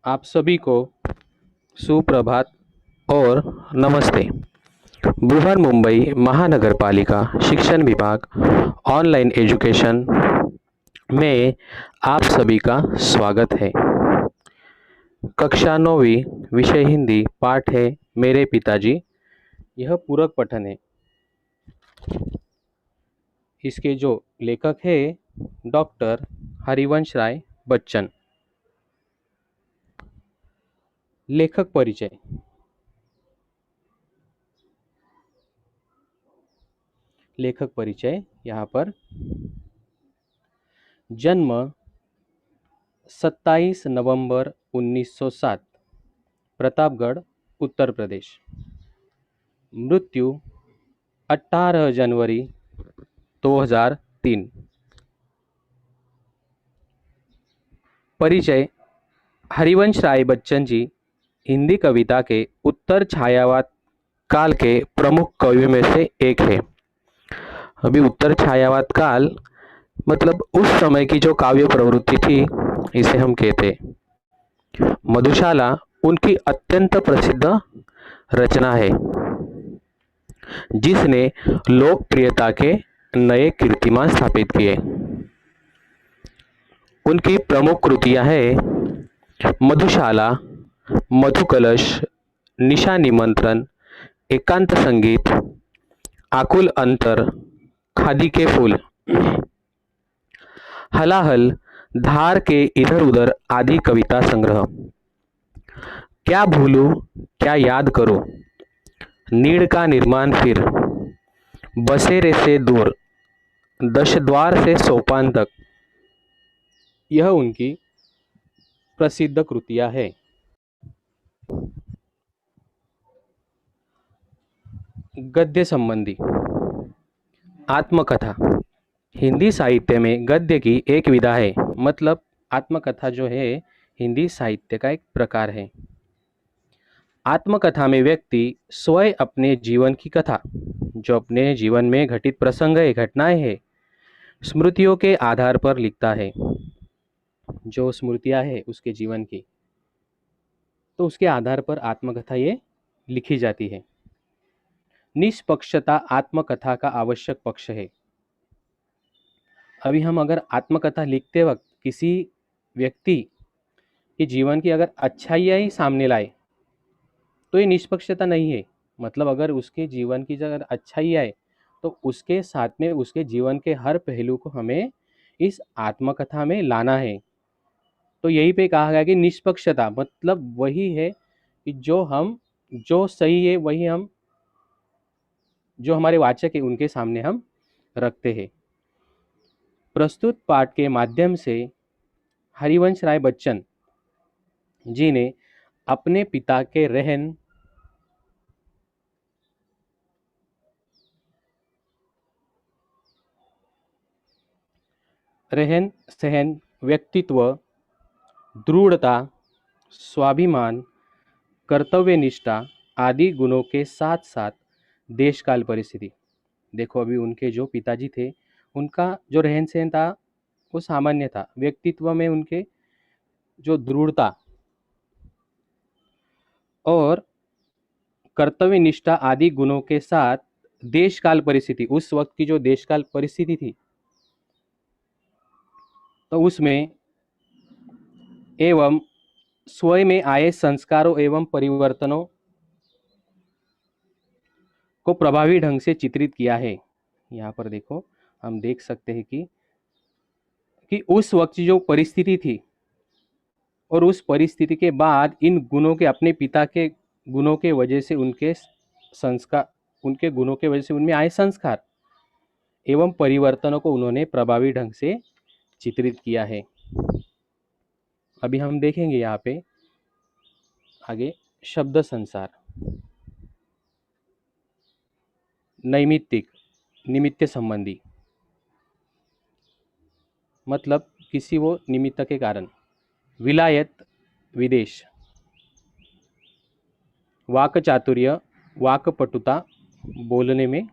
आप सभी को सुप्रभात और नमस्ते। बृहन मुंबई महानगर पालिका शिक्षण विभाग ऑनलाइन एजुकेशन में आप सभी का स्वागत है। कक्षा 9वीं विषय हिंदी पाठ है मेरे पिताजी। यह पूरक पठन है। इसके जो लेखक है डॉक्टर हरिवंश राय बच्चन। लेखक परिचय। लेखक परिचय यहाँ पर जन्म 27 नवंबर 1907 प्रतापगढ़ उत्तर प्रदेश। मृत्यु 18 जनवरी 2003। परिचय। हरिवंश राय बच्चन जी हिंदी कविता के उत्तर छायावाद काल के प्रमुख कवियों में से एक है। अभी उत्तर छायावाद काल मतलब उस समय की जो काव्य प्रवृत्ति थी इसे हम कहते। मधुशाला उनकी अत्यंत प्रसिद्ध रचना है जिसने लोकप्रियता के नए कीर्तिमान स्थापित किए। उनकी प्रमुख कृतियां हैं मधुशाला, मधुकलश, निशा निमंत्रण, एकांत संगीत, आकुल अंतर, खादी के फूल, हलाहल, धार के इधर उधर आदि कविता संग्रह, क्या भूलूं क्या याद करूं, नीड़ का निर्माण फिर, बसेरे से दूर, दशद्वार से सोपान तक, यह उनकी प्रसिद्ध कृतियां हैं। गद्य संबंधी। आत्मकथा हिंदी साहित्य में गद्य की एक विधा है। मतलब आत्मकथा जो है हिंदी साहित्य का एक प्रकार है। आत्मकथा में व्यक्ति स्वयं अपने जीवन की कथा, जो अपने जीवन में घटित प्रसंग है, घटनाएं हैं, स्मृतियों के आधार पर लिखता है। जो स्मृतियां है उसके जीवन की, तो उसके आधार पर आत्मकथा ये लिखी जाती है। निष्पक्षता आत्मकथा का आवश्यक पक्ष है। अभी हम अगर आत्मकथा लिखते वक्त किसी व्यक्ति के जीवन की अगर अच्छाइयाँ ही सामने लाए तो ये निष्पक्षता नहीं है। मतलब अगर उसके जीवन की अगर अच्छाई आए तो उसके साथ में उसके जीवन के हर पहलू को हमें इस आत्मकथा में लाना है। तो यही पे कहा गया कि निष्पक्षता मतलब वही है कि जो सही है वही हम, जो हमारे वाचक है उनके सामने हम रखते हैं। प्रस्तुत पाठ के माध्यम से हरिवंश राय बच्चन जी ने अपने पिता के रहन सहन, व्यक्तित्व, दृढ़ता, स्वाभिमान, कर्तव्यनिष्ठा आदि गुणों के साथ साथ देशकाल परिस्थिति। देखो अभी उनके जो पिताजी थे उनका जो रहन सहन था वो सामान्य था। व्यक्तित्व में उनके जो दृढ़ता और कर्तव्य निष्ठा आदि गुणों के साथ देशकाल परिस्थिति, उस वक्त की जो देशकाल परिस्थिति थी तो उसमें एवं स्वयं में आए संस्कारों एवं परिवर्तनों को प्रभावी ढंग से चित्रित किया है। यहाँ पर देखो हम देख सकते हैं कि उस वक्त की जो परिस्थिति थी और उस परिस्थिति के बाद इन गुणों के, अपने पिता के गुणों के वजह से उनके संस्कार, उनके गुणों के वजह से उनमें आए संस्कार एवं परिवर्तनों को उन्होंने प्रभावी ढंग से चित्रित किया है। अभी हम देखेंगे यहाँ पे आगे शब्द संसार। नैमित्तिक, निमित्त संबंधी, मतलब किसी वो निमित्त के कारण। विलायत, विदेश। वाक चातुर्य, वाकपटुता, बोलने में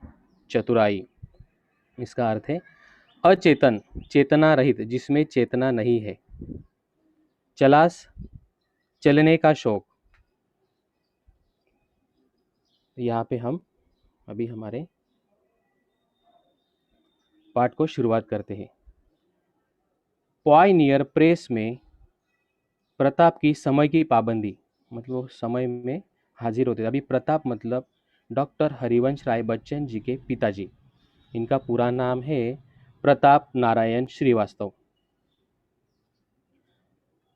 चतुराई। इसका अर्थ है अचेतन, चेतना रहित, जिसमें चेतना नहीं है। चलास, चलने का शौक। तो यहाँ पे हम अभी हमारे पाठ को शुरुआत करते हैं। पॉयनियर प्रेस में प्रताप की समय की पाबंदी, मतलब वो समय में हाजिर होते थे। अभी प्रताप मतलब डॉक्टर हरिवंश राय बच्चन जी के पिताजी। इनका पूरा नाम है प्रताप नारायण श्रीवास्तव।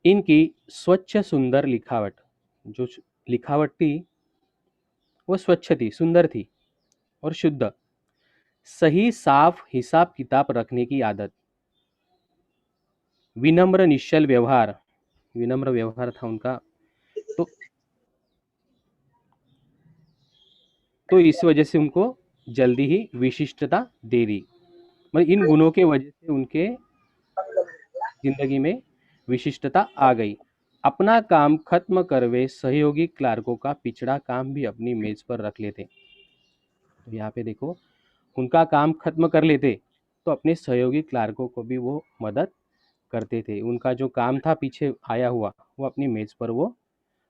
इनकी स्वच्छ सुंदर लिखावट, जो लिखावट थी वो स्वच्छ थी, सुंदर थी और शुद्ध। सही साफ हिसाब किताब रखने की आदत, विनम्र निश्चल व्यवहार, विनम्र व्यवहार था उनका। तो इस वजह से उनको जल्दी ही विशिष्टता दे दी। मतलब इन गुणों के वजह से उनके जिंदगी में विशिष्टता आ गई। अपना काम खत्म कर वे सहयोगी क्लार्कों का पिछड़ा काम भी अपनी मेज पर रख लेते। तो यहाँ पे देखो, उनका काम खत्म कर लेते तो अपने सहयोगी क्लार्कों को भी वो मदद करते थे। उनका जो काम था पीछे आया हुआ, वो अपनी मेज पर वो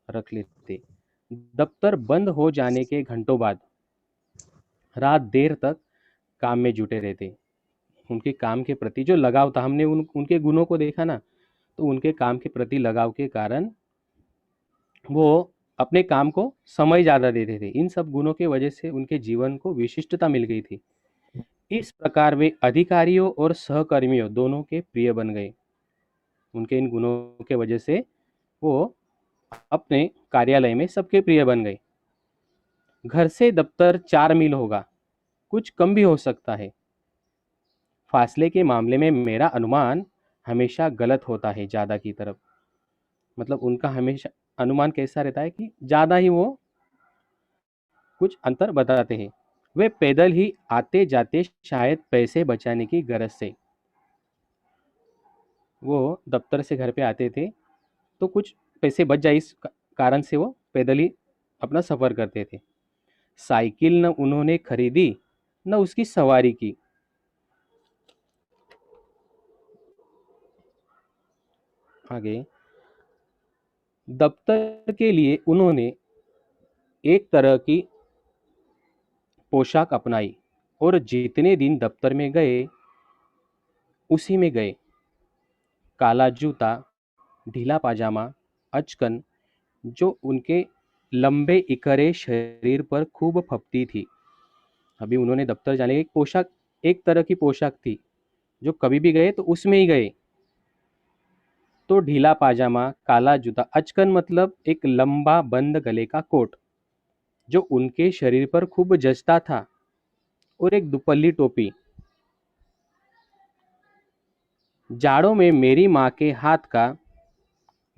रख लेते। दफ्तर बंद हो जाने के घंटों बाद रात देर तक काम में जुटे रहते। उनके काम के प्रति जो लगाव था, हमने उनके गुणों को देखा ना, तो उनके काम के प्रति लगाव के कारण वो अपने काम को समय ज़्यादा देते थे। इन सब गुणों के वजह से उनके जीवन को विशिष्टता मिल गई थी। इस प्रकार वे अधिकारियों और सहकर्मियों दोनों के प्रिय बन गए। उनके इन गुणों के वजह से वो अपने कार्यालय में सबके प्रिय बन गए। घर से दफ्तर 4 मील होगा, कुछ कम भी हो सकता है। फासले के मामले में मेरा अनुमान हमेशा गलत होता है, ज़्यादा की तरफ। मतलब उनका हमेशा अनुमान कैसा रहता है कि ज़्यादा ही वो कुछ अंतर बताते हैं। वे पैदल ही आते जाते, शायद पैसे बचाने की गरज से। वो दफ्तर से घर पे आते थे तो कुछ पैसे बच जाए, इस कारण से वो पैदल ही अपना सफ़र करते थे। साइकिल न उन्होंने खरीदी न उसकी सवारी की। आगे, दफ्तर के लिए उन्होंने एक तरह की पोशाक अपनाई और जितने दिन दफ्तर में गए उसी में गए। काला जूता, ढीला पाजामा, अचकन, जो उनके लंबे इकरे शरीर पर खूब फपती थी। अभी उन्होंने दफ्तर जाने की एक पोशाक, एक तरह की पोशाक थी, जो कभी भी गए तो उसमें ही गए। तो ढीला पाजामा, काला जूता, अचकन मतलब एक लंबा बंद गले का कोट जो उनके शरीर पर खूब जचता था, और एक दुपल्ली टोपी। जाड़ों में मेरी माँ के हाथ का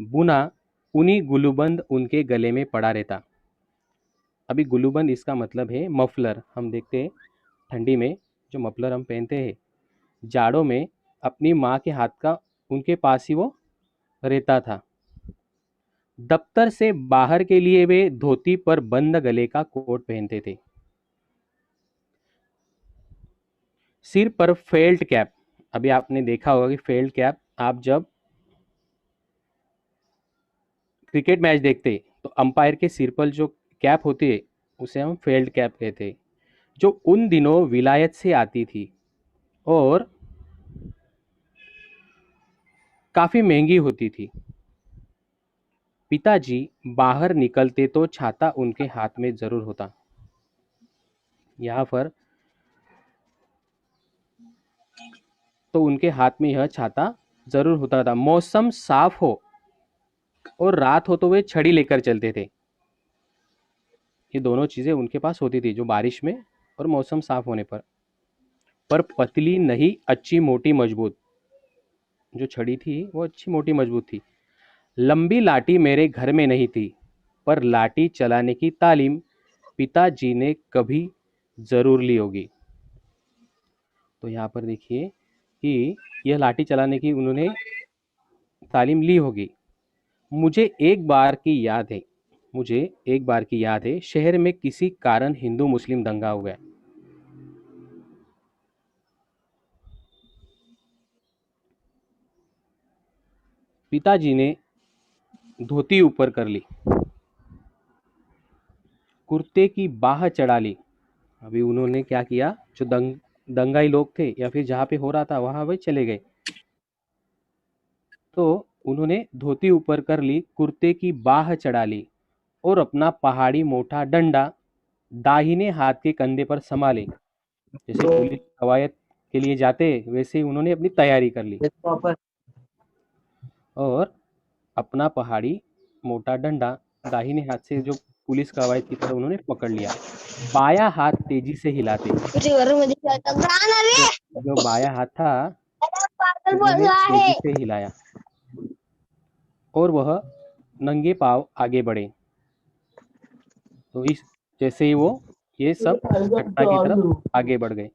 बुना ऊनी गुलूबंद उनके गले में पड़ा रहता। अभी गुलूबंद इसका मतलब है मफलर। हम देखते हैं ठंडी में जो मफलर हम पहनते हैं, जाड़ों में अपनी माँ के हाथ का उनके पास ही वो रहता था। दफ्तर से बाहर के लिए वे धोती पर बंद गले का कोट पहनते थे। सिर पर फेल्ट कैप। अभी आपने देखा होगा कि फेल्ट कैप, आप जब क्रिकेट मैच देखते तो अंपायर के सिर पर जो कैप होती है उसे हम फेल्ट कैप कहते हैं, जो उन दिनों विलायत से आती थी और काफी महंगी होती थी। पिताजी बाहर निकलते तो छाता उनके हाथ में जरूर होता। यहाँ पर तो उनके हाथ में यह छाता जरूर होता था। मौसम साफ हो और रात हो तो वे छड़ी लेकर चलते थे। ये दोनों चीजें उनके पास होती थी, जो बारिश में और मौसम साफ होने पर पतली नहीं, अच्छी मोटी मजबूत। जो छड़ी थी वो अच्छी मोटी मजबूत थी। लंबी लाठी मेरे घर में नहीं थी, पर लाठी चलाने की तालीम पिताजी ने कभी जरूर ली होगी। तो यहाँ पर देखिए कि यह लाठी चलाने की उन्होंने तालीम ली होगी। मुझे एक बार की याद है, मुझे एक बार की याद है, शहर में किसी कारण हिंदू मुस्लिम दंगा हो गया। पिताजी ने धोती ऊपर कर ली, कुर्ते की बाह चढ़ा ली। अभी उन्होंने क्या किया, जो दंगाई लोग थे या फिर जहाँ पे हो रहा था वहां वही चले गए। तो उन्होंने धोती ऊपर कर ली, कुर्ते की बाह चढ़ा ली और अपना पहाड़ी मोटा डंडा दाहिने हाथ के कंधे पर संभाले। जैसे पुलिस कवायद के लिए जाते वैसे ही उन्होंने अपनी तैयारी कर ली और अपना पहाड़ी मोटा डंडा दाहिने हाथ से जो पुलिस कवायद की तरह उन्होंने पकड़ लिया। बायां हाथ तेजी से हिलाते, तो जो बायां हाथ था उन्होंने तेजी से हिलाया और वह नंगे पांव आगे बढ़े। तो इस जैसे ही वो ये सब घटना की तरफ आगे बढ़ गए,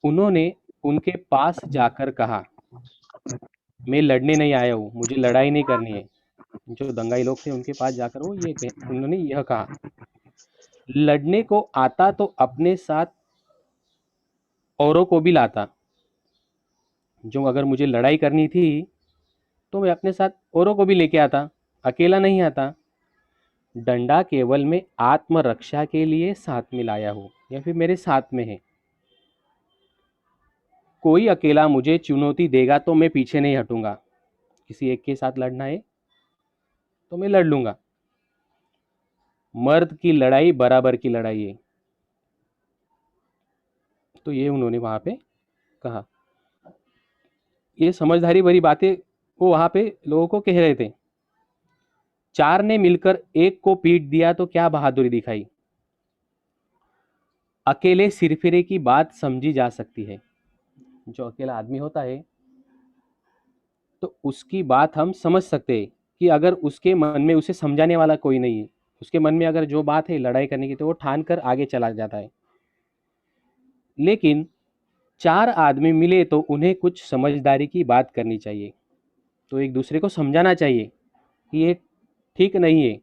उन्होंने उनके पास जाकर कहा, मैं लड़ने नहीं आया हूँ, मुझे लड़ाई नहीं करनी है। जो दंगाई लोग थे उनके पास जाकर उन्होंने यह कहा, लड़ने को आता तो अपने साथ औरों को भी लाता। जो अगर मुझे लड़ाई करनी थी तो मैं अपने साथ औरों को भी लेके आता, अकेला नहीं आता। डंडा केवल मैं आत्मरक्षा के लिए साथ में लाया हूँ या फिर मेरे साथ में है। कोई अकेला मुझे चुनौती देगा तो मैं पीछे नहीं हटूंगा। किसी एक के साथ लड़ना है तो मैं लड़ लूंगा। मर्द की लड़ाई बराबर की लड़ाई है। तो ये उन्होंने वहां पे कहा। ये समझदारी भरी बातें वो वहां पे लोगों को कह रहे थे। चार ने मिलकर एक को पीट दिया तो क्या बहादुरी दिखाई। अकेले सिरफिरे की बात समझी जा सकती है। जो अकेला आदमी होता है तो उसकी बात हम समझ सकते हैं कि अगर उसके मन में उसे समझाने वाला कोई नहीं है, उसके मन में अगर जो बात है लड़ाई करने की तो वो ठान कर आगे चला जाता है। लेकिन चार आदमी मिले तो उन्हें कुछ समझदारी की बात करनी चाहिए, तो एक दूसरे को समझाना चाहिए कि ये ठीक नहीं है।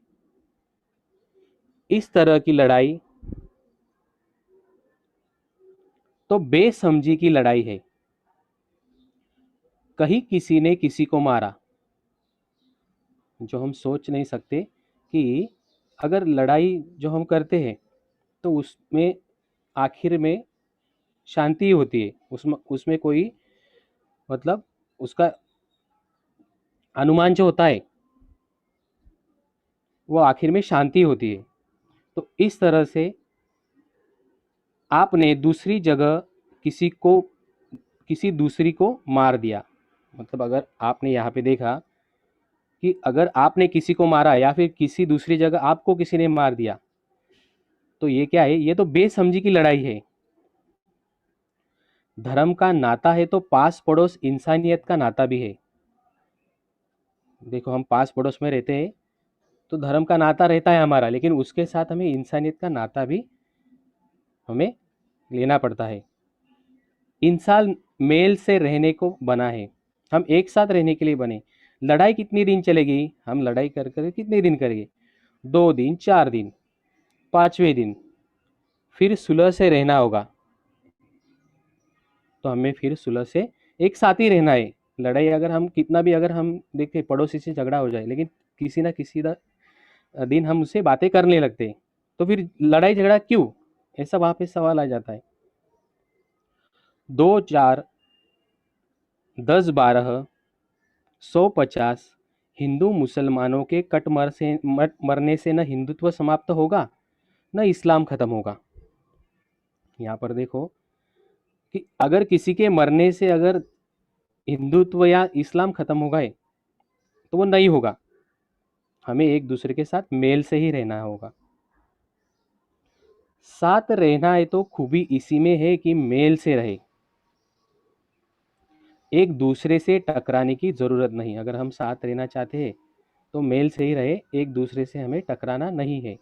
इस तरह की लड़ाई तो बेसमझी की लड़ाई है। कहीं किसी ने किसी को मारा, जो हम सोच नहीं सकते कि अगर लड़ाई जो हम करते हैं तो उसमें आखिर में शांति होती है, उसमें उसमें कोई मतलब उसका अनुमान जो होता है वो आखिर में शांति होती है। तो इस तरह से आपने दूसरी जगह किसी को किसी दूसरी को मार दिया। मतलब अगर आपने यहाँ पे देखा कि अगर आपने किसी को मारा या फिर किसी दूसरी जगह आपको किसी ने मार दिया तो ये क्या है, ये तो बेसमझी की लड़ाई है। धर्म का नाता है तो पास पड़ोस इंसानियत का नाता भी है। देखो हम पास पड़ोस में रहते हैं तो धर्म का नाता रहता है हमारा, लेकिन उसके साथ हमें इंसानियत का नाता भी हमें लेना पड़ता है। इंसान मेल से रहने को बना है, हम एक साथ रहने के लिए बने। लड़ाई कितनी दिन चलेगी, हम लड़ाई कर कर कितने दिन करेंगे, 2 दिन 4 दिन, 5वें दिन फिर सुलह से रहना होगा। तो हमें फिर सुलह से एक साथ ही रहना है। लड़ाई अगर हम कितना भी अगर हम देखें पड़ोसी से झगड़ा हो जाए, लेकिन किसी ना किसी दिन हम उससे बातें करने लगते हैं, तो फिर लड़ाई झगड़ा क्यों, ऐसा वहां पे सवाल आ जाता है। 2 4 10 12 150 हिंदू मुसलमानों के मरने से न हिंदुत्व समाप्त होगा न इस्लाम खत्म होगा। यहाँ पर देखो कि अगर किसी के मरने से अगर हिंदुत्व या इस्लाम खत्म हो गए तो वो नहीं होगा। हमें एक दूसरे के साथ मेल से ही रहना होगा। साथ रहना है तो खूबी इसी में है कि मेल से रहे, एक दूसरे से टकराने की जरूरत नहीं। अगर हम साथ रहना चाहते हैं तो मेल से ही रहे, एक दूसरे से हमें टकराना नहीं है,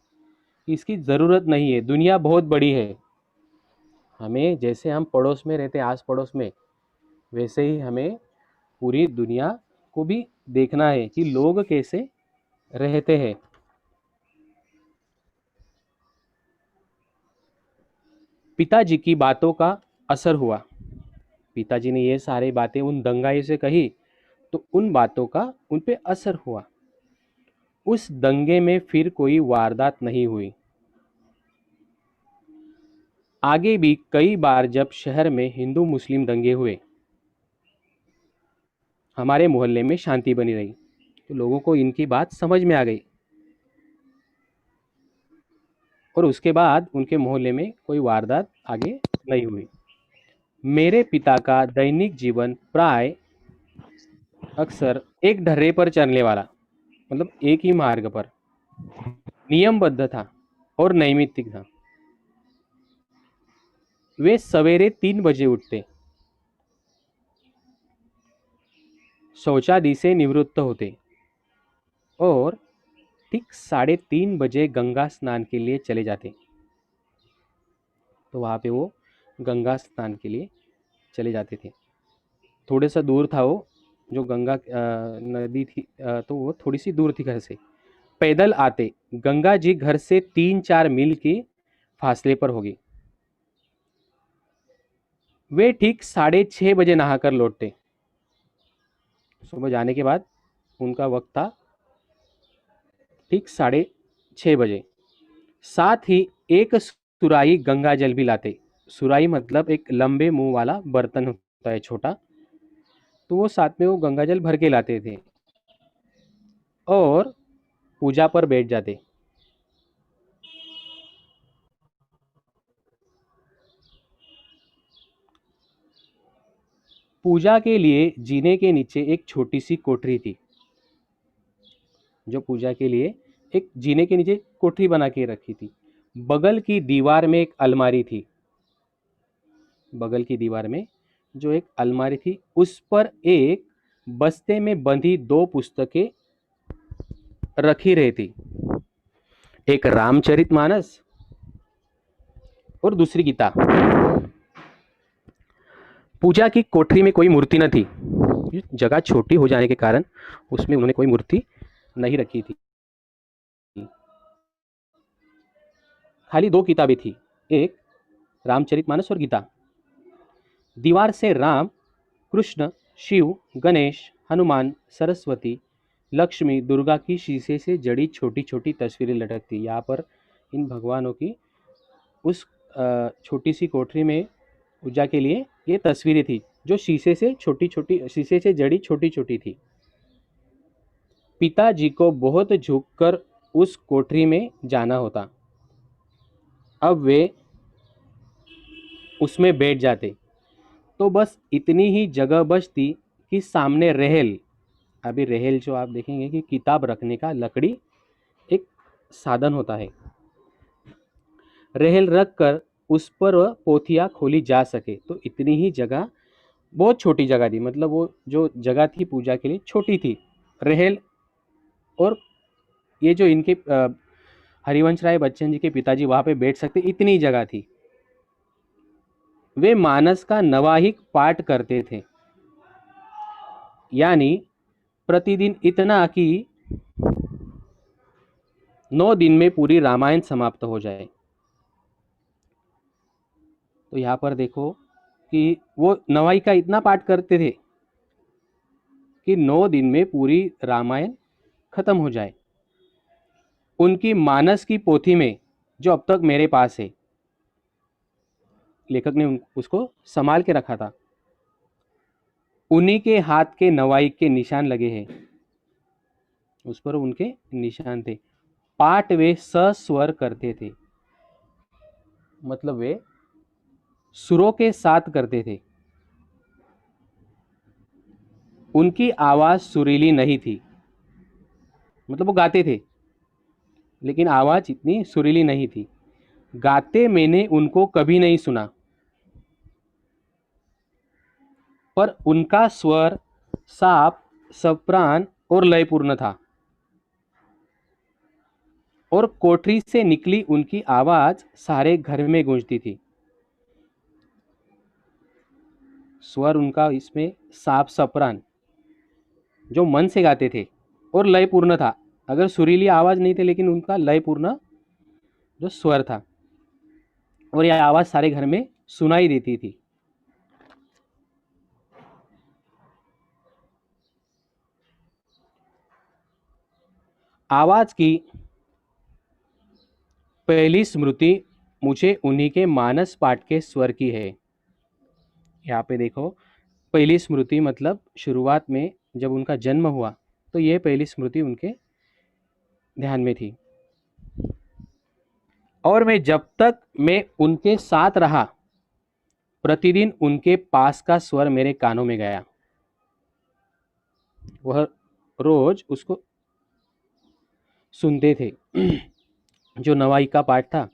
इसकी ज़रूरत नहीं है। दुनिया बहुत बड़ी है, हमें जैसे हम पड़ोस में रहते हैं आस पड़ोस में, वैसे ही हमें पूरी दुनिया को भी देखना है कि लोग कैसे रहते हैं। पिताजी की बातों का असर हुआ। पिताजी ने ये सारी बातें उन दंगाई से कही तो उन बातों का उन पे असर हुआ। उस दंगे में फिर कोई वारदात नहीं हुई। आगे भी कई बार जब शहर में हिंदू मुस्लिम दंगे हुए, हमारे मोहल्ले में शांति बनी रही। तो लोगों को इनकी बात समझ में आ गई और उसके बाद उनके मोहल्ले में कोई वारदात आगे नहीं हुई। मेरे पिता का दैनिक जीवन प्राय अक्सर एक ढर्रे पर चलने वाला, मतलब एक ही मार्ग पर, नियमबद्ध था और नैमित्तिक था। वे सवेरे 3 बजे उठते, शौचादि से निवृत्त होते और ठीक 3:30 बजे गंगा स्नान के लिए चले जाते। तो वहाँ पे वो गंगा स्नान के लिए चले जाते थे। थोड़े सा दूर था वो, जो गंगा नदी थी, तो वो थोड़ी सी दूर थी घर से। पैदल आते, गंगा जी घर से 3-4 मील की फासले पर होगी। वे ठीक 6:30 बजे नहाकर लौटते। सुबह जाने के बाद उनका वक्त था ठीक 6:30 बजे। साथ ही एक सुराही गंगा जल भी लाते। सुराही मतलब एक लंबे मुंह वाला बर्तन होता है, छोटा। तो वो साथ में वो गंगा जल भर के लाते थे और पूजा पर बैठ जाते। पूजा के लिए जीने के नीचे एक छोटी सी कोठरी थी। जो पूजा के लिए एक जीने के नीचे कोठरी बना के रखी थी। बगल की दीवार में एक अलमारी थी। बगल की दीवार में जो एक अलमारी थी, उस पर एक बस्ते में बंधी 2 पुस्तकें रखी रहती। एक रामचरितमानस और दूसरी गीता। पूजा की कोठरी में कोई मूर्ति न थी। जगह छोटी हो जाने के कारण उसमें उन्होंने कोई मूर्ति नहीं रखी थी। खाली 2 किताबें थी, एक रामचरितमानस और गीता। दीवार से राम, कृष्ण, शिव, गणेश, हनुमान, सरस्वती, लक्ष्मी, दुर्गा की शीशे से जड़ी छोटी छोटी तस्वीरें लटकती। यहाँ पर इन भगवानों की उस छोटी सी कोठरी में पूजा के लिए ये तस्वीरें थी, जो शीशे से छोटी छोटी, शीशे से जड़ी छोटी छोटी थी। पिताजी को बहुत झुककर उस कोठरी में जाना होता। अब वे उसमें बैठ जाते तो बस इतनी ही जगह बचती कि सामने रेहल, अभी रेहल जो आप देखेंगे कि किताब रखने का लकड़ी एक साधन होता है, रेहल रख कर उस पर वह पोथियाँ खोली जा सके। तो इतनी ही जगह, बहुत छोटी जगह थी, मतलब वो जो जगह थी पूजा के लिए छोटी थी। रेहल और ये जो इनके हरिवंश राय बच्चन जी के पिताजी वहाँ पे बैठ सकते, इतनी जगह थी। वे मानस का नवाहिक पाठ करते थे, यानी प्रतिदिन इतना कि 9 दिन में पूरी रामायण समाप्त हो जाए। तो यहाँ पर देखो कि वो नवाई का इतना पाठ करते थे कि 9 दिन में पूरी रामायण खत्म हो जाए। उनकी मानस की पोथी में, जो अब तक मेरे पास है, लेखक ने उसको संभाल के रखा था, उन्हीं के हाथ के नवाई के निशान लगे हैं। उस पर उनके निशान थे। पाठ वे सस्वर करते थे, मतलब वे सुरों के साथ करते थे। उनकी आवाज सुरीली नहीं थी, मतलब वो गाते थे लेकिन आवाज इतनी सुरीली नहीं थी। गाते मैंने उनको कभी नहीं सुना, पर उनका स्वर साफ, सप्रान और लयपूर्ण था और कोठरी से निकली उनकी आवाज सारे घर में गूंजती थी। स्वर उनका इसमें साफ, सप्रान, जो मन से गाते थे, और लयपूर्ण था। अगर सुरीली आवाज नहीं थे, लेकिन उनका लयपूर्ण जो स्वर था, और यह आवाज सारे घर में सुनाई देती थी। आवाज की पहली स्मृति मुझे उन्हीं के मानस पाठ के स्वर की है। यहाँ पे देखो, पहली स्मृति मतलब शुरुआत में जब उनका जन्म हुआ तो ये पहली स्मृति उनके ध्यान में थी। और मैं जब तक मैं उनके साथ रहा, प्रतिदिन उनके पास का स्वर मेरे कानों में गया। वह रोज उसको सुनते थे। जो नवाई का पाठ था।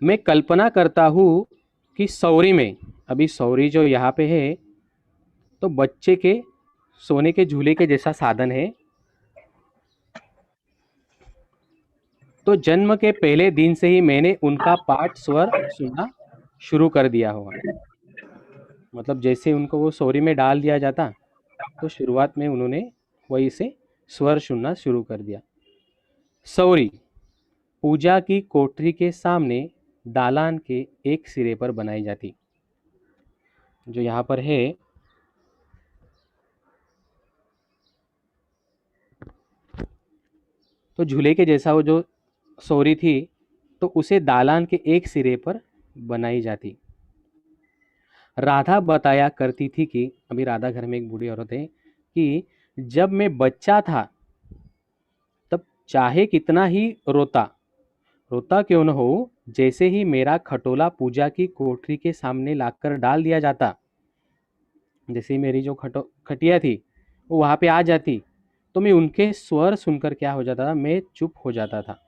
मैं कल्पना करता हूँ कि सौरी में, अभी सौरी जो यहाँ पे है तो बच्चे के सोने के झूले के जैसा साधन है। तो जन्म के पहले दिन से ही मैंने उनका पाठ स्वर सुनना शुरू कर दिया होगा। मतलब जैसे उनको वो सौरी में डाल दिया जाता तो शुरुआत में उन्होंने वही से स्वर सुनना शुरू कर दिया। सौरी पूजा की कोठरी के सामने दालान के एक सिरे पर बनाई जाती। जो यहाँ पर है, तो झूले के जैसा वो जो सौरी थी तो उसे दालान के एक सिरे पर बनाई जाती। राधा बताया करती थी कि, अभी राधा घर में एक बूढ़ी औरत है, कि जब मैं बच्चा था तब चाहे कितना ही रोता रोता क्यों न हो, जैसे ही मेरा खटोला पूजा की कोठरी के सामने लाकर डाल दिया जाता, जैसे ही मेरी जो खटिया थी वो वहाँ पे आ जाती, तो मैं उनके स्वर सुनकर क्या हो जाता था, मैं चुप हो जाता था।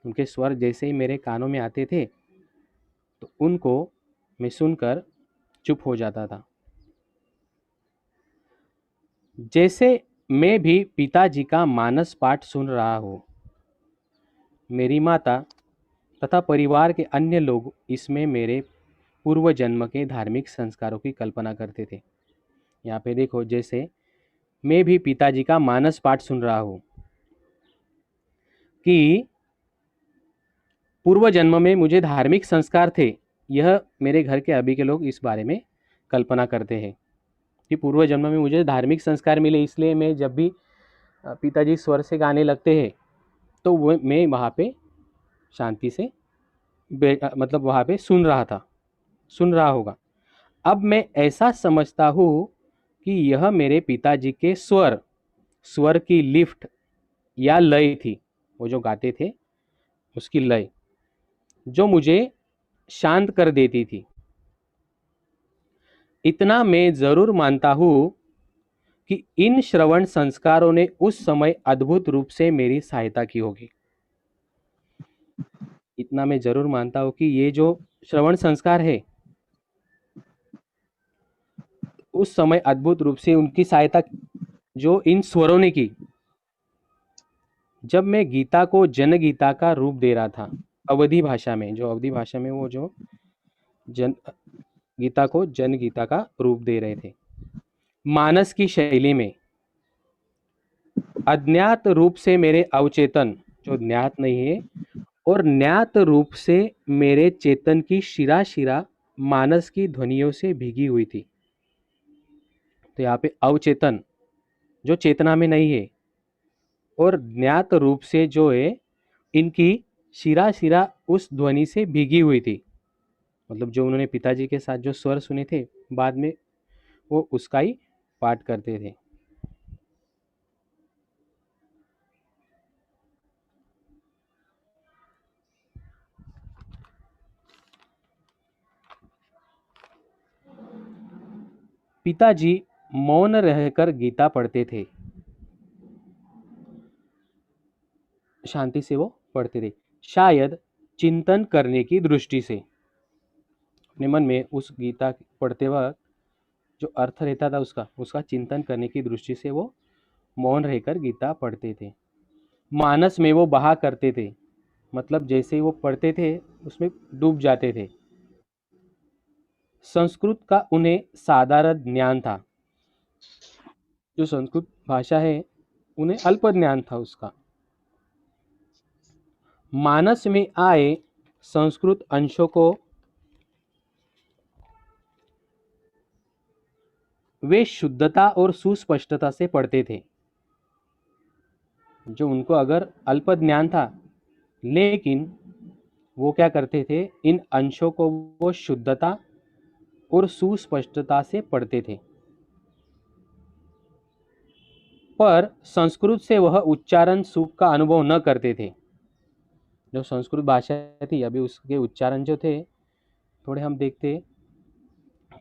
उनके स्वर जैसे ही मेरे कानों में आते थे तो उनको मैं सुनकर चुप हो जाता था। जैसे मैं भी पिताजी का मानस पाठ सुन रहा हूँ। मेरी माता तथा परिवार के अन्य लोग इसमें मेरे पूर्व जन्म के धार्मिक संस्कारों की कल्पना करते थे। यहाँ पे देखो, जैसे मैं भी पिताजी का मानस पाठ सुन रहा हूँ कि पूर्व जन्म में मुझे धार्मिक संस्कार थे। यह मेरे घर के अभी के लोग इस बारे में कल्पना करते हैं कि पूर्व जन्म में मुझे धार्मिक संस्कार मिले, इसलिए मैं जब भी पिताजी स्वर से गाने लगते हैं तो वो मैं वहाँ पे शांति से मतलब वहाँ पे सुन रहा होगा। अब मैं ऐसा समझता हूँ कि यह मेरे पिताजी के स्वर की लिफ्ट या लय थी। वो जो गाते थे उसकी लय जो मुझे शांत कर देती थी। इतना मैं जरूर मानता हूँ कि इन श्रवण संस्कारों ने उस समय अद्भुत रूप से मेरी सहायता की होगी। इतना मैं जरूर मानता हूँ कि ये जो श्रवण संस्कार है उस समय अद्भुत रूप से उनकी सहायता जो इन स्वरों ने की, जब मैं गीता को जनगीता का रूप दे रहा था। अवधी भाषा में, जो अवधी भाषा में वो जो जन गीता को जनगीता का रूप दे रहे थे, मानस की शैली में अज्ञात रूप से मेरे अवचेतन, जो ज्ञात नहीं है, और ज्ञात रूप से मेरे चेतन की शिरा शिरा मानस की ध्वनियों से भीगी हुई थी। तो यहाँ पे अवचेतन जो चेतना में नहीं है और ज्ञात रूप से जो है इनकी शिरा शिरा उस ध्वनि से भीगी हुई थी। मतलब जो उन्होंने पिताजी के साथ जो स्वर सुने थे बाद में वो उसका ही पाठ करते थे। पिताजी मौन रहकर गीता पढ़ते थे, शांति से वो पढ़ते थे, शायद चिंतन करने की दृष्टि से। अपने मन में उस गीता पढ़ते वक्त जो अर्थ रहता था उसका उसका चिंतन करने की दृष्टि से वो मौन रहकर गीता पढ़ते थे। मानस में वो बहा करते थे, मतलब जैसे ही वो पढ़ते थे उसमें डूब जाते थे। संस्कृत का उन्हें साधारण ज्ञान था। जो संस्कृत भाषा है उन्हें अल्प ज्ञान था उसका। मानस में आए संस्कृत अंशों को वे शुद्धता और सुस्पष्टता से पढ़ते थे। जो उनको अगर अल्प ज्ञान था, लेकिन वो क्या करते थे, इन अंशों को वो शुद्धता और सुस्पष्टता से पढ़ते थे। पर संस्कृत से वह उच्चारण सुख का अनुभव न करते थे। जो संस्कृत भाषा थी, अभी उसके उच्चारण जो थे थोड़े हम देखते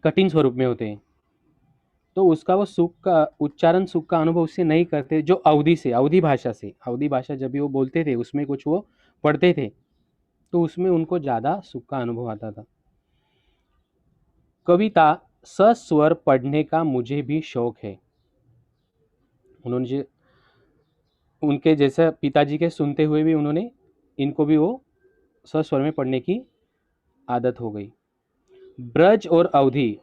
कठिन स्वरूप में होते हैं, तो उसका वो सुख का उच्चारण, सुख का अनुभव उससे नहीं करते। जो अवधि से, अवधि भाषा से, अवधि भाषा जब भी वो बोलते थे उसमें कुछ वो पढ़ते थे, तो उसमें उनको ज़्यादा सुख का अनुभव आता था। कविता सस्वर पढ़ने का मुझे भी शौक है। उन्होंने जो उनके जैसे पिताजी के सुनते हुए भी उन्होंने इनको भी वो सस्वर में पढ़ने की आदत हो गई। ब्रज और अवधि,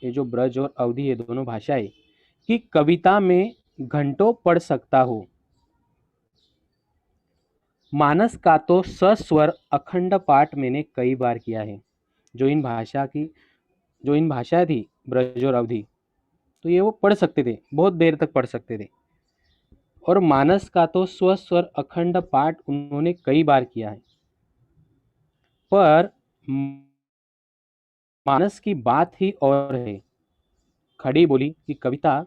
ये जो ब्रज और अवधि, ये दोनों भाषाएं कि कविता में घंटों पढ़ सकता हूँ। मानस का तो सस्वर अखंड पाठ मैंने कई बार किया है। जो इन भाषा की, जो इन भाषाएं थी ब्रज और अवधि, तो ये वो पढ़ सकते थे, बहुत देर तक पढ़ सकते थे। और मानस का तो स्वस्वर अखंड पाठ उन्होंने कई बार किया है। पर मानस की बात ही और है। खड़ी बोली कि कविता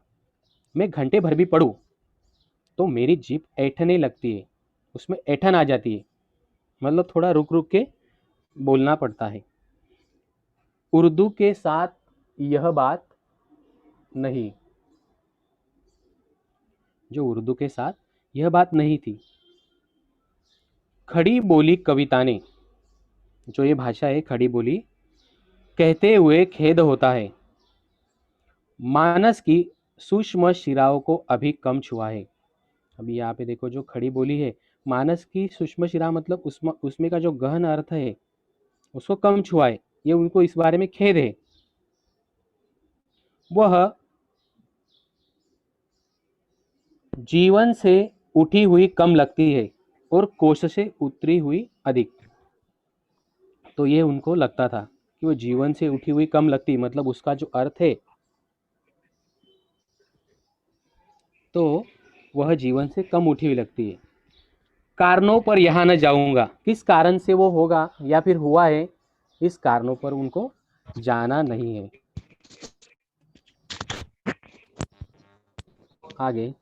मैं घंटे भर भी पढ़ूं तो मेरी जीभ ऐंठने लगती है, उसमें ऐंठन आ जाती है, मतलब थोड़ा रुक रुक के बोलना पड़ता है। उर्दू के साथ यह बात नहीं, जो उर्दू के साथ यह बात नहीं थी। खड़ी बोली कविता ने, जो ये भाषा है खड़ी बोली, कहते हुए खेद होता है, मानस की सूक्ष्म शिराओं को अभी कम छुआ है। अभी यहाँ पे देखो जो खड़ी बोली है, मानस की सूक्ष्म शिरा मतलब उसमें का जो गहन अर्थ है उसको कम छुआ है, ये उनको इस बारे में खेद है। वह जीवन से उठी हुई कम लगती है और कोश से उतरी हुई अधिक। तो ये उनको लगता था कि वो जीवन से उठी हुई कम लगती, मतलब उसका जो अर्थ है, तो वह जीवन से कम उठी हुई लगती है। कारणों पर यहाँ न जाऊंगा, किस कारण से वो होगा या फिर हुआ है, इस कारणों पर उनको जाना नहीं है। आगे,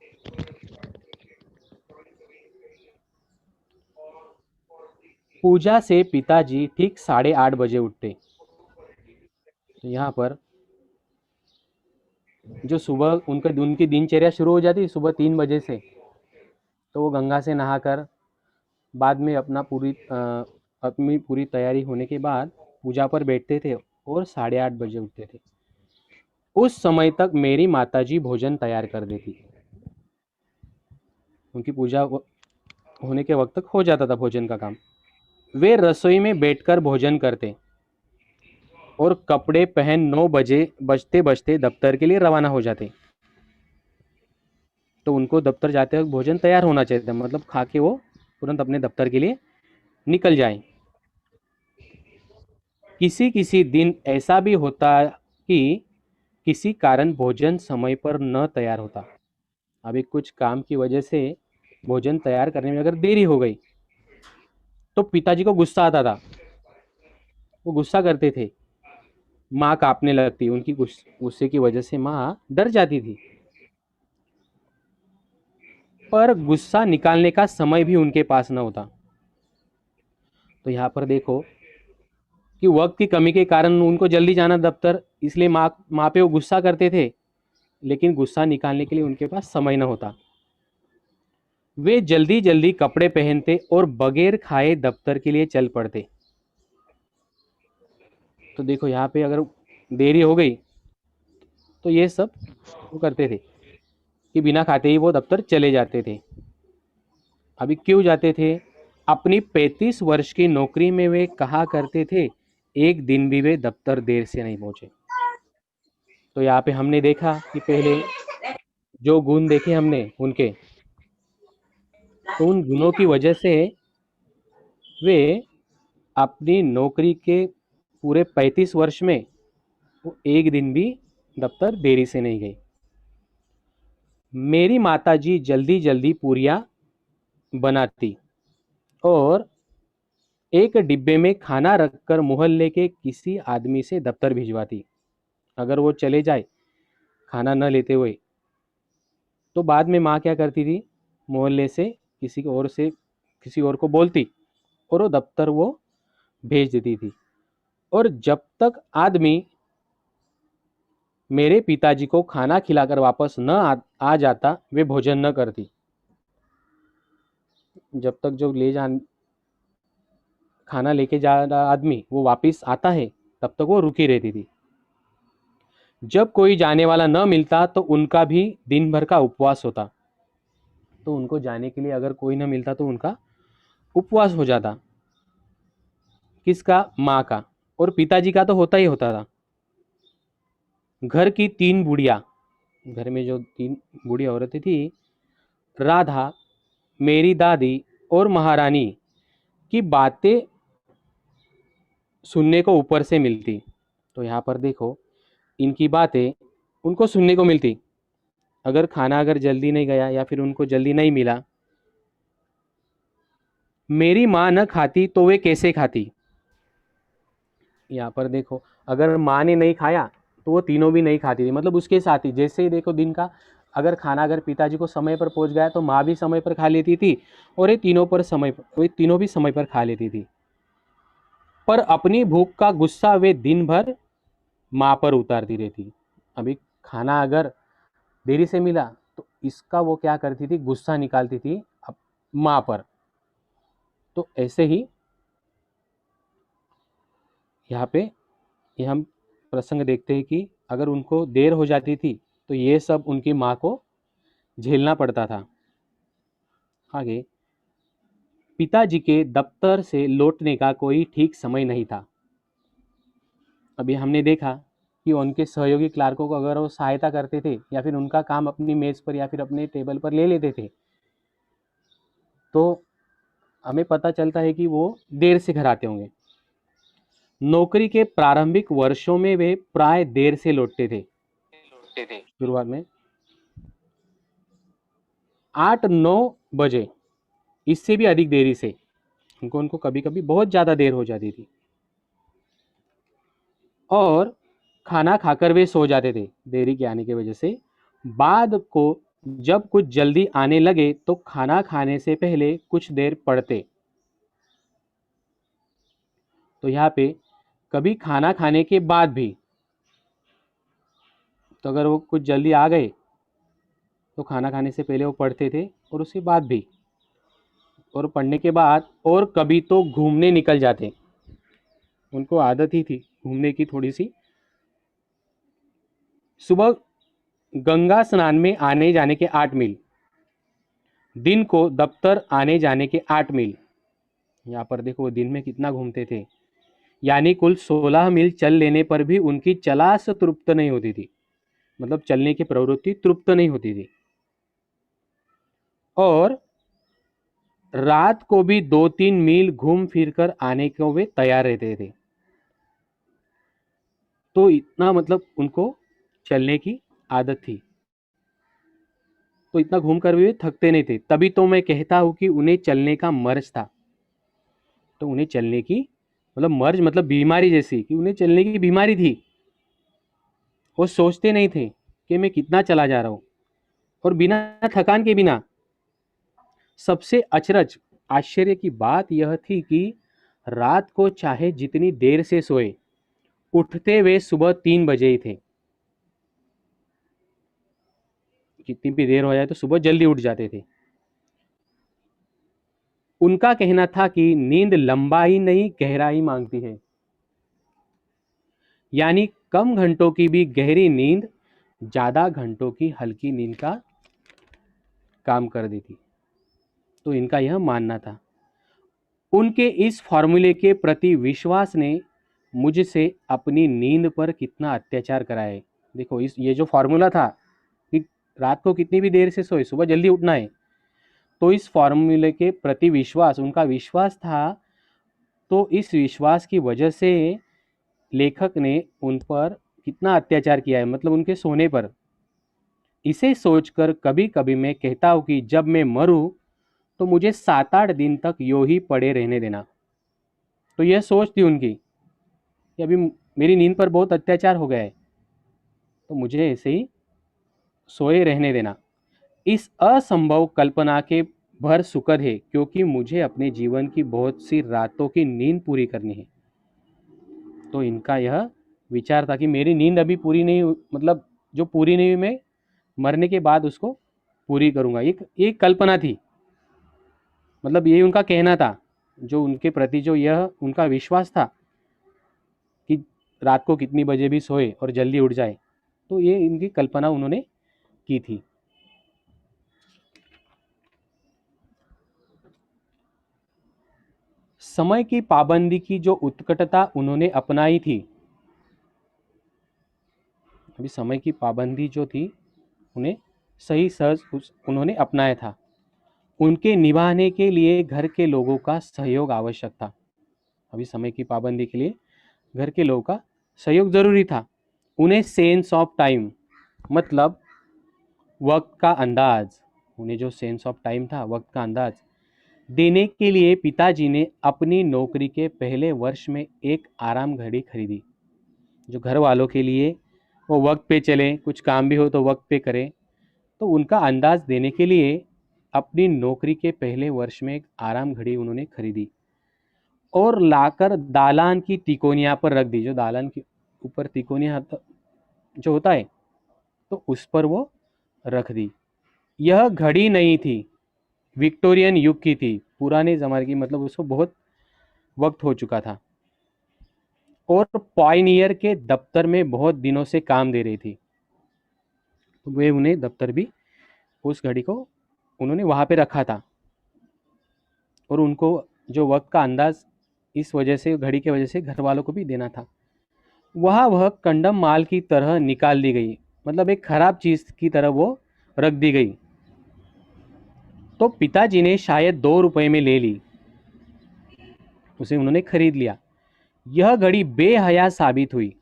पूजा से पिताजी ठीक 8:30 बजे उठते। तो यहाँ पर जो सुबह उनका उनकी दिनचर्या शुरू हो जाती सुबह 3 बजे से, तो वो गंगा से नहाकर बाद में अपनी पूरी तैयारी होने के बाद पूजा पर बैठते थे और 8:30 बजे उठते थे। उस समय तक मेरी माताजी भोजन तैयार कर देती। उनकी होने के वक्त तक हो जाता था भोजन का काम। वे रसोई में बैठकर भोजन करते और कपड़े पहन 9 बजे बजते बजते दफ्तर के लिए रवाना हो जाते। तो उनको दफ्तर जाते वक्त भोजन तैयार होना चाहिए था, मतलब खा के वो तुरंत अपने दफ्तर के लिए निकल जाएं। किसी किसी दिन ऐसा भी होता कि किसी कारण भोजन समय पर न तैयार होता। अभी कुछ काम की वजह से भोजन तैयार करने में अगर देरी हो गई तो पिताजी को गुस्सा आता था, वो गुस्सा करते थे, माँ कांपने लगती, उनकी गुस्से की वजह से माँ डर जाती थी। पर गुस्सा निकालने का समय भी उनके पास न होता। तो यहाँ पर देखो कि वक्त की कमी के कारण उनको जल्दी जाना दफ्तर, इसलिए माँ पे वो गुस्सा करते थे, लेकिन गुस्सा निकालने के लिए उनके पास समय न होता। वे जल्दी जल्दी कपड़े पहनते और बगैर खाए दफ्तर के लिए चल पड़ते। तो देखो यहाँ पे अगर देरी हो गई तो ये सब वो करते थे कि बिना खाते ही वो दफ्तर चले जाते थे। अभी क्यों जाते थे? अपनी 35 वर्ष की नौकरी में वे कहा करते थे, एक दिन भी वे दफ्तर देर से नहीं पहुंचे। तो यहाँ पे हमने देखा कि पहले जो गुण देखे हमने उनके, तो उन गुणों की वजह से वे अपनी नौकरी के पूरे 35 वर्ष में वो एक दिन भी दफ्तर देरी से नहीं गई। मेरी माताजी जल्दी जल्दी पूरियाँ बनाती और एक डिब्बे में खाना रखकर मोहल्ले के किसी आदमी से दफ्तर भिजवाती। अगर वो चले जाए खाना न लेते हुए, तो बाद में माँ क्या करती थी, मोहल्ले से किसी और को बोलती और वो दफ्तर वो भेज देती थी। और जब तक आदमी मेरे पिताजी को खाना खिलाकर वापस न आ जाता, वे भोजन न करती। जब तक जो ले जा खाना लेके जा रहा आदमी वो वापस आता है, तब तक वो रुकी रहती थी। जब कोई जाने वाला न मिलता तो उनका भी दिन भर का उपवास होता। तो उनको जाने के लिए अगर कोई न मिलता तो उनका उपवास हो जाता। किसका? माँ का। और पिताजी का तो होता ही होता था। घर की तीन बुढ़िया, घर में जो तीन बुढ़िया औरतें थी, राधा, मेरी दादी और महारानी की बातें सुनने को ऊपर से मिलती। तो यहाँ पर देखो, इनकी बातें उनको सुनने को मिलती। अगर जल्दी नहीं गया या फिर उनको जल्दी नहीं मिला, मेरी माँ न खाती तो वे कैसे खाती। यहाँ पर देखो, अगर माँ ने नहीं खाया तो वो तीनों भी नहीं खाती थी, मतलब उसके साथ ही। जैसे ही देखो दिन का अगर पिताजी को समय पर पहुंच गया तो माँ भी समय पर खा लेती थी और ये तीनों भी समय पर खा लेती थी। पर अपनी भूख का गुस्सा वे दिन भर माँ पर उतारती रहती। अभी खाना अगर देरी से मिला तो इसका वो क्या करती थी, गुस्सा निकालती थी माँ पर। तो ऐसे ही यहाँ पे ये हम प्रसंग देखते हैं कि अगर उनको देर हो जाती थी तो ये सब उनकी माँ को झेलना पड़ता था। आगे, पिताजी के दफ्तर से लौटने का कोई ठीक समय नहीं था। अभी हमने देखा कि उनके सहयोगी क्लार्कों को अगर वो सहायता करते थे या फिर उनका काम अपनी मेज पर या फिर अपने टेबल पर ले लेते थे, तो हमें पता चलता है कि वो देर से घर आते होंगे। नौकरी के प्रारंभिक वर्षों में वे प्राय देर से लौटते थे। शुरुआत में 8-9 बजे, इससे भी अधिक देरी से उनको कभी कभी बहुत ज़्यादा देर हो जाती थी। और खाना खाकर वे सो जाते थे देरी के आने की वजह से। बाद को जब कुछ जल्दी आने लगे तो खाना खाने से पहले कुछ देर पढ़ते। तो यहाँ पे कभी खाना खाने के बाद भी, तो अगर वो कुछ जल्दी आ गए तो खाना खाने से पहले वो पढ़ते थे और उसके बाद भी, और पढ़ने के बाद और कभी तो घूमने निकल जाते। उनको आदत ही थी घूमने की थोड़ी सी। सुबह गंगा स्नान में आने जाने के 8 मील, दिन को दफ्तर आने जाने के 8 मील। यहाँ पर देखो वो दिन में कितना घूमते थे, यानी कुल 16 मील चल लेने पर भी उनकी चलास तृप्त नहीं होती थी। मतलब चलने की प्रवृत्ति तृप्त नहीं होती थी। और रात को भी 2-3 मील घूम फिर कर आने को वे तैयार रहते थे। तो इतना मतलब उनको चलने की आदत थी, तो इतना घूम कर भी वे थकते नहीं थे। तभी तो मैं कहता हूं कि उन्हें चलने का मर्ज था। तो उन्हें चलने की मतलब मर्ज मतलब बीमारी जैसी, कि उन्हें चलने की बीमारी थी। वो सोचते नहीं थे कि मैं कितना चला जा रहा हूं, और बिना थकान के बिना। सबसे अचरज आश्चर्य की बात यह थी कि रात को चाहे जितनी देर से सोए, उठते वे सुबह 3 बजे ही थे। कितनी भी देर हो जाए तो सुबह जल्दी उठ जाते थे। उनका कहना था कि नींद लंबाई नहीं गहराई मांगती है, यानी कम घंटों की भी गहरी नींद ज्यादा घंटों की हल्की नींद का काम कर देती। तो इनका यह मानना था। उनके इस फॉर्मूले के प्रति विश्वास ने मुझसे अपनी नींद पर कितना अत्याचार कराया है। देखो ये जो फॉर्मूला था कि रात को कितनी भी देर से सोए सुबह जल्दी उठना है, तो इस फॉर्मूले के प्रति विश्वास, उनका विश्वास था। तो इस विश्वास की वजह से लेखक ने उन पर कितना अत्याचार किया है, मतलब उनके सोने पर। इसे सोचकर कभी कभी मैं कहता हूँ कि जब मैं मरूं तो मुझे 7-8 दिन तक यूं ही पड़े रहने देना। तो यह सोच थी उनकी कि अभी मेरी नींद पर बहुत अत्याचार हो गया है, तो मुझे ऐसे ही सोए रहने देना। इस असंभव कल्पना के भर सुखद है, क्योंकि मुझे अपने जीवन की बहुत सी रातों की नींद पूरी करनी है। तो इनका यह विचार था कि मेरी नींद अभी पूरी नहीं मतलब जो पूरी नहीं हुई, मैं मरने के बाद उसको पूरी करूंगा। एक कल्पना थी, मतलब ये उनका कहना था, जो उनके प्रति जो यह उनका विश्वास था कि रात को कितनी बजे भी सोए और जल्दी उठ जाए। तो ये इनकी कल्पना उन्होंने की थी। समय की पाबंदी की जो उत्कटता उन्होंने अपनाई थी, अभी समय की पाबंदी जो थी उन्हें सही सहज उन्होंने अपनाया था। उनके निभाने के लिए घर के लोगों का सहयोग आवश्यक था। अभी समय की पाबंदी के लिए घर के लोगों का सहयोग जरूरी था। उन्हें सेंस ऑफ टाइम, मतलब वक्त का अंदाज, उन्हें जो सेंस ऑफ टाइम था, वक्त का अंदाज देने के लिए पिताजी ने अपनी नौकरी के पहले वर्ष में एक आराम घड़ी खरीदी, जो घर वालों के लिए वो वक्त पे चले, कुछ काम भी हो तो वक्त पे करें। तो उनका अंदाज देने के लिए अपनी नौकरी के पहले वर्ष में एक आराम घड़ी उन्होंने खरीदी और लाकर दालान की तिकोनिया पर रख दी। जो दालान के ऊपर तिकोनिया जो होता है, तो उस पर वो रख दी। यह घड़ी नहीं थी, विक्टोरियन युग की थी, पुराने ज़माने की, मतलब उसको बहुत वक्त हो चुका था और पॉयनियर के दफ्तर में बहुत दिनों से काम दे रही थी। तो वे उन्हें दफ्तर भी उस घड़ी को उन्होंने वहाँ पे रखा था और उनको जो वक्त का अंदाज इस वजह से, घड़ी की वजह से घर वालों को भी देना था। वह कंडम माल की तरह निकाल दी गई, मतलब एक खराब चीज़ की तरह वो रख दी गई। तो पिताजी ने शायद 2 रुपए में ले ली, उसे उन्होंने खरीद लिया। यह घड़ी बेहया साबित हुई,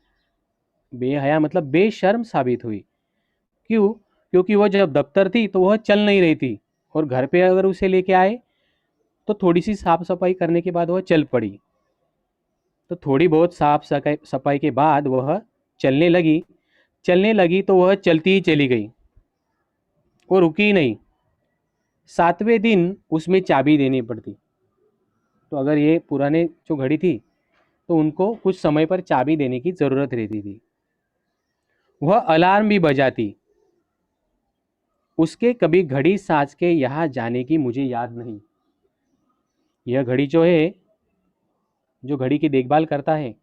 बेहया मतलब बेशर्म साबित हुई। क्यों? क्योंकि वह जब दफ्तर थी तो वह चल नहीं रही थी और घर पे अगर उसे लेके आए तो थोड़ी सी साफ सफाई करने के बाद वह चल पड़ी। तो थोड़ी बहुत साफ सफाई के बाद वह चलने लगी। चलने लगी तो वह चलती ही चली गई और रुकी नहीं। 7वें दिन उसमें चाबी देनी पड़ती। तो अगर ये पुराने जो घड़ी थी तो उनको कुछ समय पर चाबी देने की ज़रूरत रहती थी। वह अलार्म भी बजाती। उसके कभी घड़ी साज के यहाँ जाने की मुझे याद नहीं। यह घड़ी जो है, जो घड़ी की देखभाल करता है,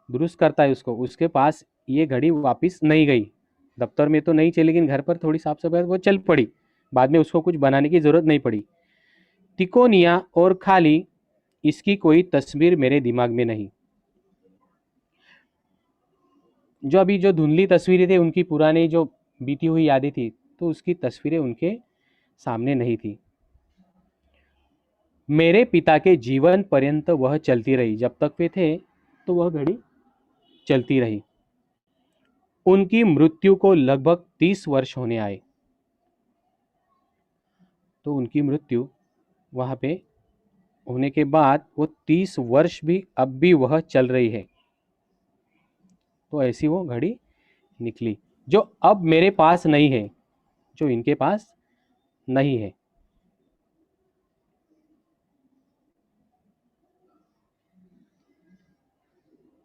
दुरुस्त करता है उसको, उसके पास ये घड़ी वापस नहीं गई। दफ्तर में तो नहीं चली, लेकिन घर पर थोड़ी साफ सफाई वो चल पड़ी। बाद में उसको कुछ बनाने की ज़रूरत नहीं पड़ी। तिकोनिया और खाली, इसकी कोई तस्वीर मेरे दिमाग में नहीं। जो अभी जो धुंधली तस्वीरें थी उनकी, पुरानी जो बीती हुई यादें थी, तो उसकी तस्वीरें उनके सामने नहीं थी। मेरे पिता के जीवन पर्यंत वह चलती रही, जब तक वे थे तो वह घड़ी चलती रही। उनकी मृत्यु को लगभग 30 वर्ष होने आए। तो उनकी मृत्यु वहाँ पे होने के बाद वो 30 वर्ष भी अब भी वह चल रही है। तो ऐसी वो घड़ी निकली, जो अब मेरे पास नहीं है, जो इनके पास नहीं है।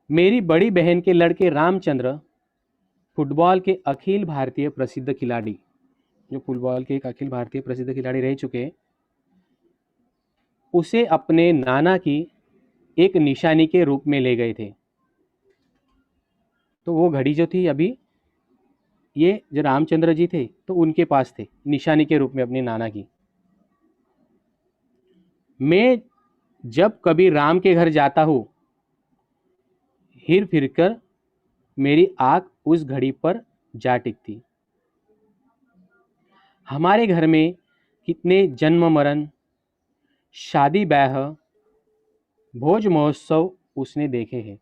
मेरी बड़ी बहन के लड़के रामचंद्र फुटबॉल के अखिल भारतीय प्रसिद्ध खिलाड़ी, जो फुटबॉल के एक अखिल भारतीय प्रसिद्ध खिलाड़ी रह चुके, उसे अपने नाना की एक निशानी के रूप में ले गए थे। तो वो घड़ी जो थी अभी, ये जो रामचंद्र जी थे तो उनके पास थे, निशानी के रूप में अपने नाना की। मैं जब कभी राम के घर जाता हूँ, हिर फिरकर मेरी आंख उस घड़ी पर जा टिकती। हमारे घर में कितने जन्म मरण, शादी ब्याह, भोज महोत्सव उसने देखे हैं।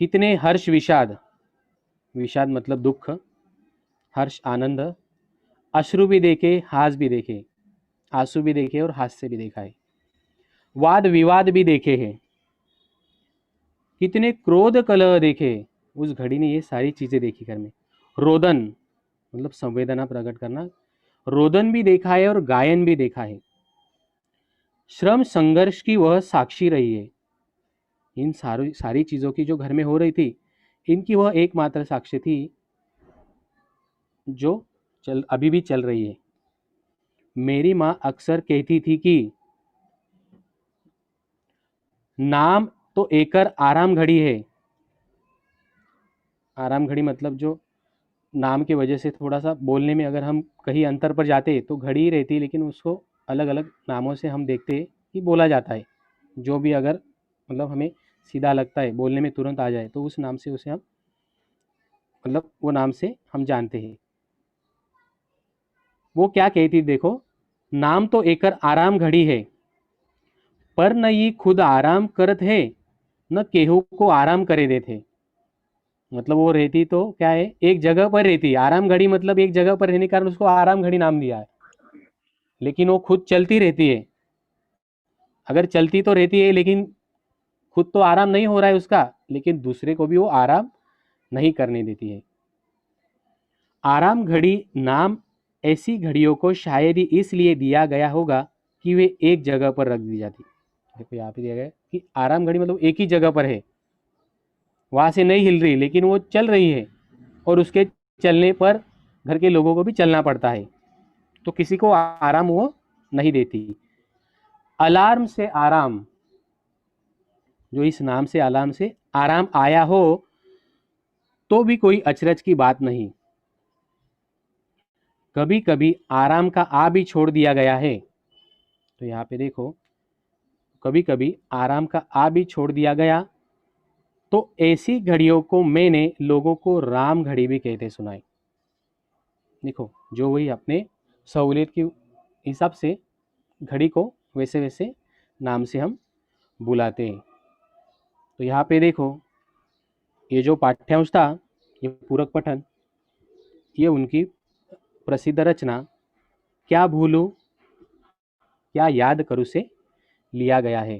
कितने हर्ष विषाद, विषाद मतलब दुख, हर्ष आनंद, अश्रु भी देखे, हास भी देखे, आंसू भी देखे और हास्य भी देखा है। वाद विवाद भी देखे हैं, कितने क्रोध कलह देखे। उस घड़ी ने ये सारी चीजें देखी घर में। रोदन मतलब संवेदना प्रकट करना, रोदन भी देखा है और गायन भी देखा है। श्रम संघर्ष की वह साक्षी रही है। इन सारी सारी चीजों की जो घर में हो रही थी, इनकी वह एकमात्र साक्षी थी जो अभी भी चल रही है। मेरी माँ अक्सर कहती थी कि नाम तो एकर आराम घड़ी है। आराम घड़ी मतलब जो नाम की वजह से थोड़ा सा बोलने में अगर हम कहीं अंतर पर जाते तो घड़ी ही रहती, लेकिन उसको अलग अलग नामों से हम देखते कि बोला जाता है। जो भी अगर मतलब हमें सीधा लगता है, बोलने में तुरंत आ जाए, तो उस नाम से उसे हम मतलब वो नाम से हम जानते हैं। वो क्या कहती देखो, नाम तो एकर आराम घड़ी है, पर न ये खुद आराम करत है, न केहू को आराम करे देते। मतलब वो रहती तो क्या है, एक जगह पर रहती। आराम घड़ी मतलब एक जगह पर रहने के कारण उसको आराम घड़ी नाम दिया है, लेकिन वो खुद चलती रहती है। अगर चलती तो रहती है, लेकिन खुद तो आराम नहीं हो रहा है उसका, लेकिन दूसरे को भी वो आराम नहीं करने देती है। आराम घड़ी नाम ऐसी घड़ियों को शायद ही इसलिए दिया गया होगा कि वे एक जगह पर रख दी जाती। देखो यहाँ पे दिया गया है कि आराम घड़ी मतलब एक ही जगह पर है, वहां से नहीं हिल रही, लेकिन वो चल रही है, और उसके चलने पर घर के लोगों को भी चलना पड़ता है, तो किसी को आराम वो नहीं देती। अलार्म से आराम, जो इस नाम से अलार्म से आराम आया हो तो भी कोई अचरज की बात नहीं। कभी कभी आराम का आ भी छोड़ दिया गया है। तो यहाँ पे देखो, कभी कभी आराम का आ भी छोड़ दिया गया, तो ऐसी घड़ियों को मैंने लोगों को राम घड़ी भी कहते सुनाई। देखो, जो वही अपने सहूलियत की हिसाब से घड़ी को वैसे वैसे नाम से हम बुलाते हैं। तो यहाँ पे देखो, ये जो पाठ्यांश था, ये पूरक पठन, ये उनकी प्रसिद्ध रचना क्या भूलूं क्या याद करूं से लिया गया है।